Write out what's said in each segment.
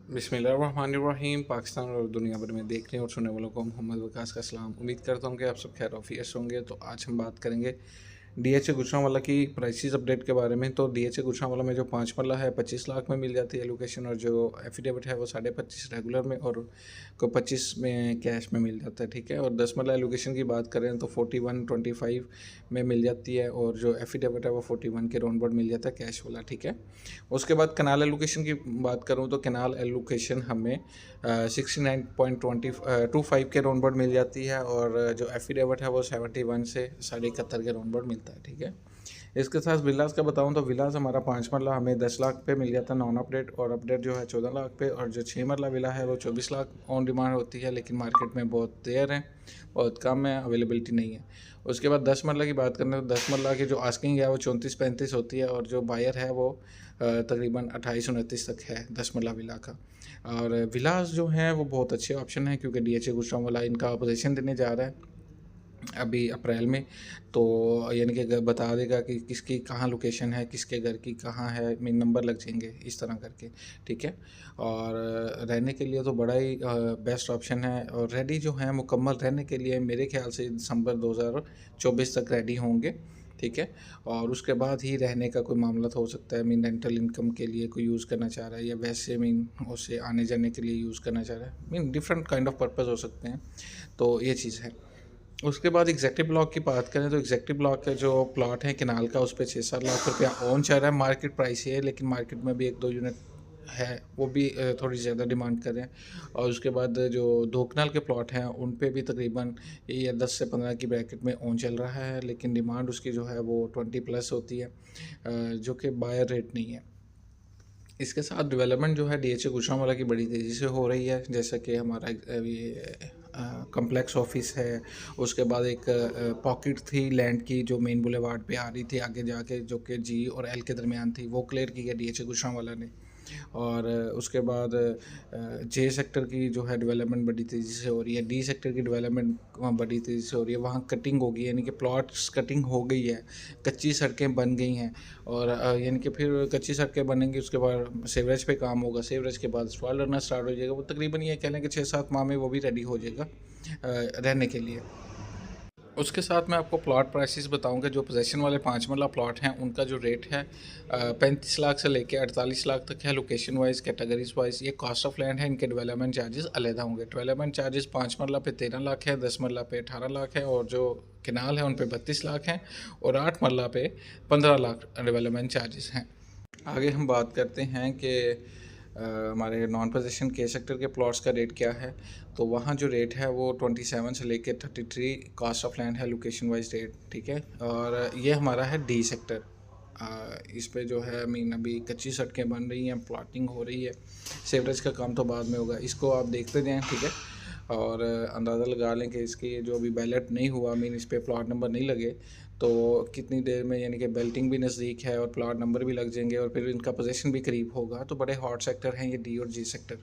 बिस्मिल्लाहिर्रहमानिर्रहीम। पाकिस्तान और दुनिया भर में देखने और सुनने वालों को मोहम्मद वकास का सलाम। उम्मीद करता हूँ कि आप सब खैर ऑफियस होंगे। तो आज हम बात करेंगे डीएचए गुजरांवाला की प्राइसेस अपडेट के बारे में। तो डीएचए गुजरांवाला में जो 5 मरला है 25 लाख में मिल जाती है लोकेशन, और जो एफिडेविट है वो 25.5 रेगुलर में और को 25 में कैश में मिल जाता है। ठीक है। और 10 मरला लोकेशन की बात करें तो 4125 में मिल जाती है, और जो एफिडेविट है वो 41 के राउंड मिल जाता है कैश वाला। ठीक है। उसके बाद कनाल एलोकेशन की बात करूँ तो कनाल एलोकेशन हमें 69.25 के राउंड मिल जाती है, और जो एफिडेविट है वो 71 से 71.5 के राउंड मिलता है। ठीक है। इसके साथ विलास का बताऊं तो विलास हमारा 5 मरला हमें 10 लाख पे मिल जाता है नॉन अपडेट, और अपडेट जो है 14 लाख पे, और जो 6 मरला विला है वो 24 लाख ऑन डिमांड होती है, लेकिन मार्केट में बहुत देर है, बहुत कम है, अवेलेबिलिटी नहीं है। उसके बाद 10 मरला की बात करें तो 10 मरला की जो आस्किंग है वो 34-35 होती है, और जो बायर है वो तकरीबन 28-29 तक है 10 मरला विला का। और विलास जो हैं वो बहुत अच्छे ऑप्शन है, क्योंकि डीएचए गुजरांवाला इनका पोजीशन देने जा रहा है अभी अप्रैल में। तो यानी कि बता देगा कि किसकी कहाँ लोकेशन है, किसके घर की कहाँ है, मेन नंबर लग जाएंगे इस तरह करके। ठीक है। और रहने के लिए तो बड़ा ही बेस्ट ऑप्शन है, और रेडी जो है मुकम्मल रहने के लिए मेरे ख्याल से दिसंबर 2024 तक रेडी होंगे। ठीक है। और उसके बाद ही रहने का कोई मामला तो हो सकता है, मीन रेंटल इनकम के लिए कोई यूज़ करना चाह रहा है, या वैसे मीन उसे आने जाने के लिए यूज़ करना चाह रहा है, mean different kind of purpose हो सकते हैं। तो ये चीज़ है। उसके बाद एग्जैक्टिव ब्लॉक की बात करें तो एग्जैक्टिव ब्लॉक का जो प्लॉट है किनाल का, उस पर 6-7 लाख रुपया ऑन चल रहा है। मार्केट प्राइस ही है, लेकिन मार्केट में भी 1-2 यूनिट है वो भी थोड़ी ज़्यादा डिमांड कर रहे हैं। और उसके बाद जो धोकनाल के प्लॉट हैं उन पे भी तकरीबन ये 10 से 15 की ब्रैकेट में ऑन चल रहा है, लेकिन डिमांड उसकी जो है वो 20+ होती है, जो कि बायर रेट नहीं है। इसके साथ डेवलपमेंट जो है डीएचए गुजरांवाला की बड़ी तेज़ी से हो रही है, जैसा कि हमारा ये कम्प्लेक्स ऑफिस है। उसके बाद एक पॉकेट थी लैंड की जो मेन बुलेवार्ड पे आ रही थी आगे जाके, जो कि जी और एल के दरमियान थी, वो क्लियर की है डीएचए गुजरांवाला ने। और उसके बाद जे सेक्टर की जो है डेवलपमेंट बड़ी तेज़ी से हो रही है, डी सेक्टर की डेवलपमेंट बड़ी तेज़ी से हो रही है। वहाँ कटिंग होगी, यानी कि प्लॉट्स कटिंग हो गई है, कच्ची सड़कें बन गई हैं, और यानी कि फिर कच्ची सड़कें बनेंगी, उसके बाद सीवरेज पे काम होगा, सीवरेज के बाद स्पॉइल रहना स्टार्ट हो जाएगा। वो तकरीबन ये कह लें कि 6-7 माह में वो भी रेडी हो जाएगा रहने के लिए। उसके साथ मैं आपको प्लॉट प्राइसेस बताऊंगा। जो पोजेशन वाले 5 मरला प्लॉट हैं उनका जो रेट है 35 लाख से लेके 48 लाख तक है, लोकेशन वाइज कैटेगरीज वाइज। ये कॉस्ट ऑफ लैंड है, इनके डेवलपमेंट चार्जेस अलग होंगे। डेवलपमेंट चार्जेस 5 मरला पे 13 लाख है, 10 मरला पे 18 लाख है, और जो किनाल है उन पे 32 लाख हैं, और 8 मरला पे 15 लाख डेवलपमेंट चार्जेस हैं। आगे हम बात करते हैं कि हमारे नॉन पोजीशन के सेक्टर के प्लॉट्स का रेट क्या है। तो वहाँ जो रेट है वो 27 से लेके 33 कॉस्ट ऑफ लैंड है, लोकेशन वाइज रेट। ठीक है। और ये हमारा है डी सेक्टर। इस पे जो है मीन अभी कच्ची सड़कें बन रही हैं, प्लॉटिंग हो रही है, सेवरेज का काम तो बाद में होगा, इसको आप देखते जाएँ। ठीक है। और अंदाज़ा लगा लें कि इसकी जो अभी बैलेट नहीं हुआ, मीन इस पर प्लॉट नंबर नहीं लगे, तो कितनी देर में यानी कि बेल्टिंग भी नज़दीक है और प्लॉट नंबर भी लग जाएंगे, और फिर इनका पोजीशन भी करीब होगा। तो बड़े हॉट सेक्टर हैं ये डी और जी सेक्टर।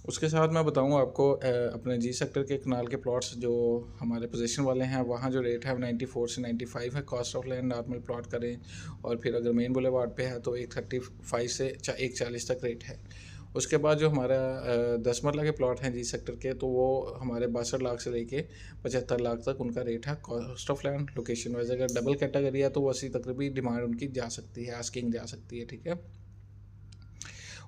उसके साथ मैं बताऊँ आपको अपने जी सेक्टर के कनाल के प्लॉट्स जो हमारे पोजीशन वाले हैं, वहाँ जो रेट है 94 से 95 है cost of land normal plot करें। और फिर अगर मेन बुलेवार्ड पे है तो 135 से 140 तक रेट है। उसके बाद जो हमारा 10 मरला के प्लॉट हैं जी सेक्टर के, तो वो हमारे 62 लाख से लेके 75 लाख तक उनका रेट है cost of land location wise. अगर डबल कैटेगरी है तो वो 80 तक भी डिमांड उनकी जा सकती है, आस्किंग जा सकती है। ठीक है।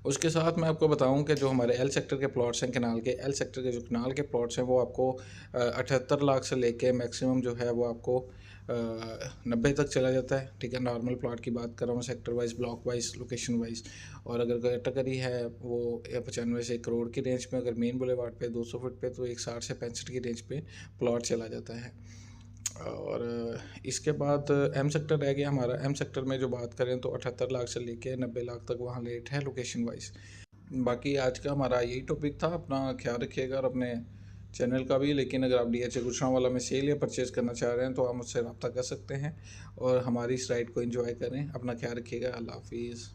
उसके साथ मैं आपको बताऊं कि जो हमारे एल सेक्टर के प्लॉट्स हैं कनाल के, एल सेक्टर के जो कनाल के प्लॉट्स हैं वो आपको 78 लाख से लेके मैक्सिमम जो है वो आपको 90 तक चला जाता है। ठीक है। नॉर्मल प्लॉट की बात कर रहा हूँ, sector wise, block wise, location wise. और अगर कैटेगरी है वो 95 से 1 करोड़ की रेंज में, अगर मेन बुलेवार्ड पे 200 फुट पे तो 160 से 65 की रेंज पे प्लॉट चला जाता है। और इसके बाद एम सेक्टर रह गया हमारा। एम सेक्टर में जो बात करें तो 78 लाख से लेके 90 लाख तक वहाँ रेट है लोकेशन वाइज। बाकी आज का हमारा यही टॉपिक था। अपना ख्याल रखिएगा और अपने चैनल का भी। लेकिन अगर आप डीएचए गुजरांवाला में सेल या परचेज़ करना चाह रहे हैं तो आप मुझसे रब्ता कर सकते हैं, और हमारी इस राइड को एंजॉय करें। अपना ख्याल रखिएगा। अल्लाह हाफिज़।